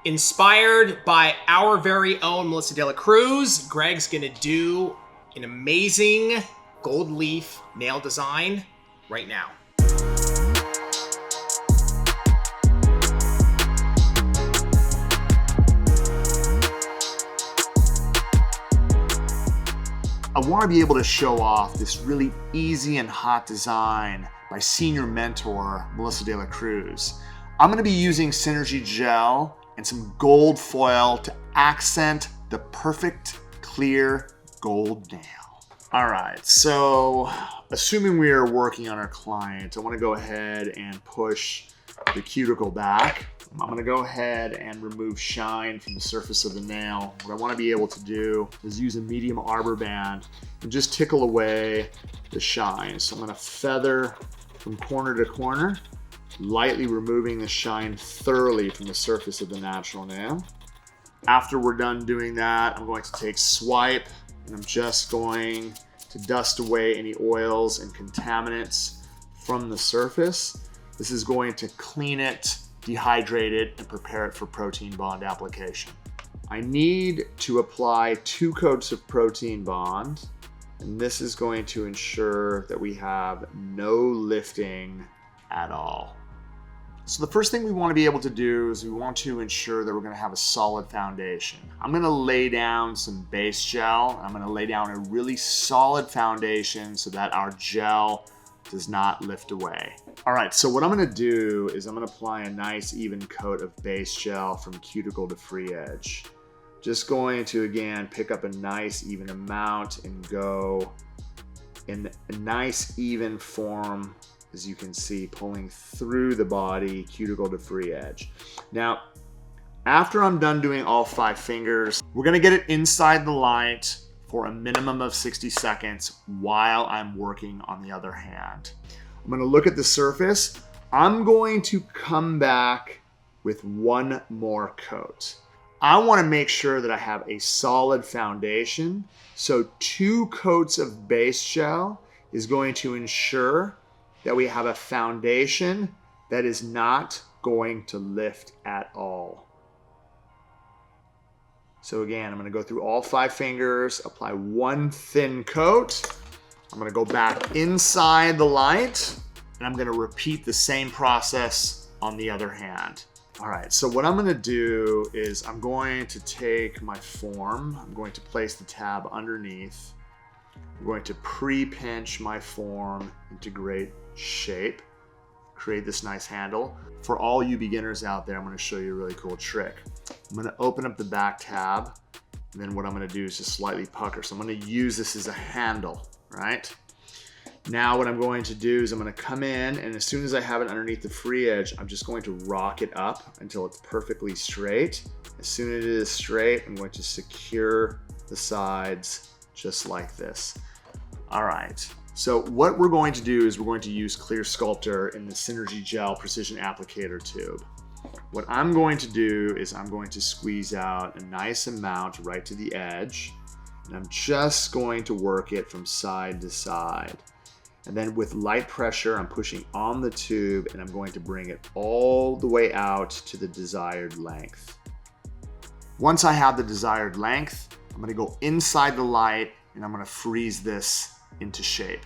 Inspired by our very own Melissa DeLaCruz, Greg's gonna do an amazing gold leaf nail design right now. I want to be able to show off this really easy and hot design by senior mentor Melissa DeLaCruz. I'm going to be using Synergy gel and some gold foil to accent the perfect clear gold nail. All right, so assuming we are working on our client, I want to go ahead and push the cuticle back. I'm going to go ahead and remove shine from the surface of the nail. What I want to be able to do is use a medium arbor band and just tickle away the shine. So I'm going to feather from corner to corner, lightly removing the shine thoroughly from the surface of the natural nail. After we're done doing that, I'm going to take swipe and I'm just going to dust away any oils and contaminants from the surface. This is going to clean it, dehydrate it, and prepare it for protein bond application. I need to apply 2 coats of protein bond, and this is going to ensure that we have no lifting at all. So the first thing we want to be able to do is we want to ensure that we're going to have a solid foundation. I'm going to lay down some base gel. I'm going to lay down a really solid foundation so that our gel does not lift away. All right, so what I'm gonna do is I'm gonna apply a nice even coat of base gel from cuticle to free edge. Just going to, again, pick up a nice even amount and go in a nice even form, as you can see, pulling through the body, cuticle to free edge. Now, after I'm done doing all 5 fingers, we're gonna get it inside the light for a minimum of 60 seconds while I'm working on the other hand. I'm gonna look at the surface. I'm going to come back with 1 more coat. I wanna make sure that I have a solid foundation. So 2 coats of base gel is going to ensure that we have a foundation that is not going to lift at all. So again, I'm gonna go through all 5 fingers, apply 1 thin coat. I'm gonna go back inside the light, and I'm gonna repeat the same process on the other hand. All right, so what I'm gonna do is I'm going to take my form, I'm going to place the tab underneath. I'm going to pre-pinch my form into great shape, create this nice handle. For all you beginners out there, I'm gonna show you a really cool trick. I'm gonna open up the back tab, and then what I'm gonna do is just slightly pucker. So I'm gonna use this as a handle, right? Now what I'm going to do is I'm gonna come in, and as soon as I have it underneath the free edge, I'm just going to rock it up until it's perfectly straight. As soon as it is straight, I'm going to secure the sides just like this. All right. So what we're going to do is we're going to use Clear Sculptor in the Synergy Gel Precision Applicator tube. What I'm going to do is I'm going to squeeze out a nice amount right to the edge, and I'm just going to work it from side to side. And then with light pressure, I'm pushing on the tube and I'm going to bring it all the way out to the desired length. Once I have the desired length, I'm gonna go inside the light and I'm gonna freeze this into shape.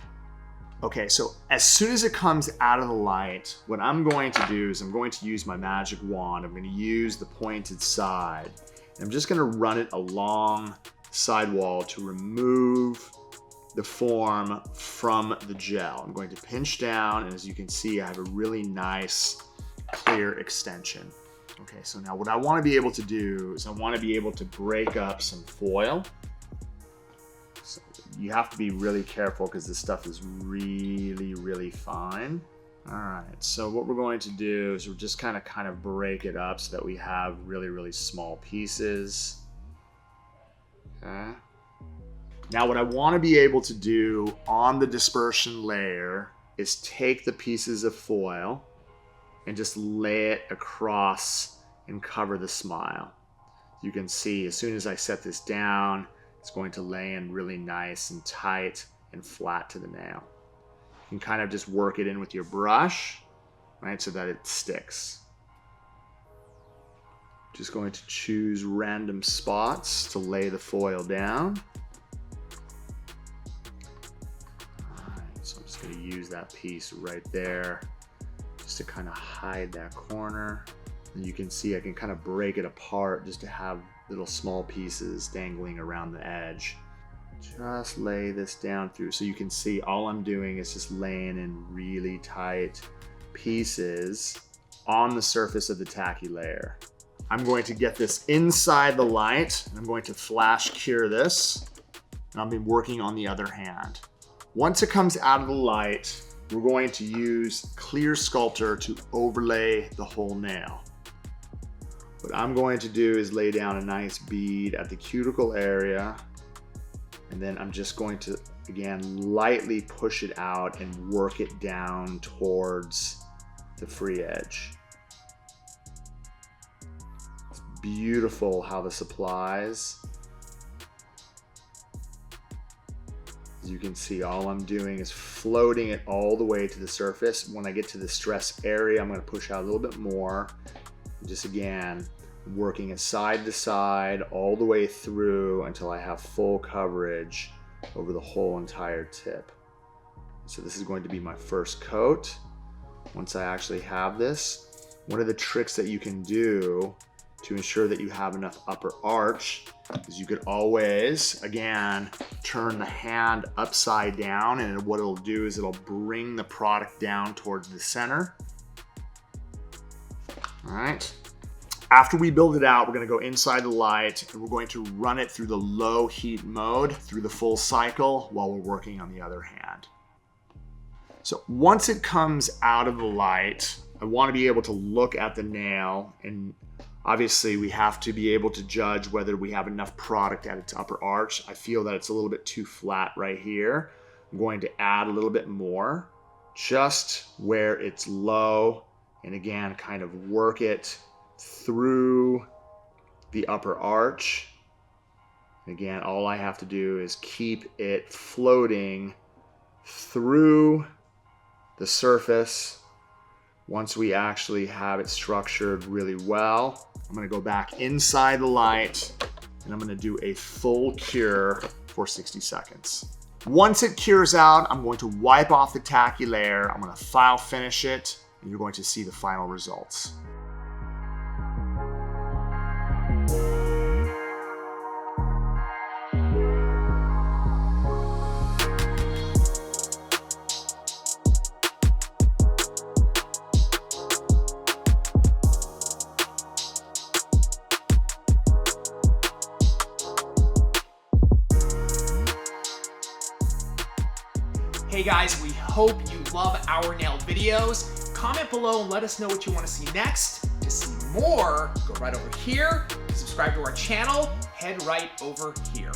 Okay, so as soon as it comes out of the light, what I'm going to do is I'm going to use my magic wand. I'm going to use the pointed side. And I'm just going to run it along the sidewall to remove the form from the gel. I'm going to pinch down, and as you can see, I have a really nice clear extension. Okay, so now what I want to be able to do is I want to be able to break up some foil. So you have to be really careful because this stuff is really, really fine. All right, so what we're going to do is we're just kind of break it up so that we have really, really small pieces. Okay. Now what I want to be able to do on the dispersion layer is take the pieces of foil and just lay it across and cover the smile. You can see as soon as I set this down, it's going to lay in really nice and tight and flat to the nail. You can kind of just work it in with your brush, right, so that it sticks. Just going to choose random spots to lay the foil down. All right, so I'm just going to use that piece right there just to kind of hide that corner. And you can see I can kind of break it apart just to have little small pieces dangling around the edge. Just lay this down through so you can see all I'm doing is just laying in really tight pieces on the surface of the tacky layer. I'm going to get this inside the light, and I'm going to flash cure this, and I'll be working on the other hand. Once it comes out of the light, we're going to use clear sculptor to overlay the whole nail. What I'm going to do is lay down a nice bead at the cuticle area, and then I'm just going to, again, lightly push it out and work it down towards the free edge. It's beautiful how this applies. As you can see, all I'm doing is floating it all the way to the surface. When I get to the stress area, I'm going to push out a little bit more. Just again, working it side to side all the way through until I have full coverage over the whole entire tip. So this is going to be my first coat. Once I actually have this, one of the tricks that you can do to ensure that you have enough upper arch is you could always, again, turn the hand upside down, and what it'll do is it'll bring the product down towards the center. All right. After we build it out, we're going to go inside the light and we're going to run it through the low heat mode through the full cycle while we're working on the other hand. So once it comes out of the light, I want to be able to look at the nail, and obviously we have to be able to judge whether we have enough product at its upper arch. I feel that it's a little bit too flat right here. I'm going to add a little bit more just where it's low, and again, kind of work it through the upper arch. Again, all I have to do is keep it floating through the surface. Once we actually have it structured really well, I'm going to go back inside the light and I'm going to do a full cure for 60 seconds. Once it cures out, I'm going to wipe off the tacky layer. I'm going to file finish it, and you're going to see the final results. Hey guys, we hope you love our nail videos. Comment below and let us know what you want to see next. To see more, go right over here. Subscribe to our channel, head right over here.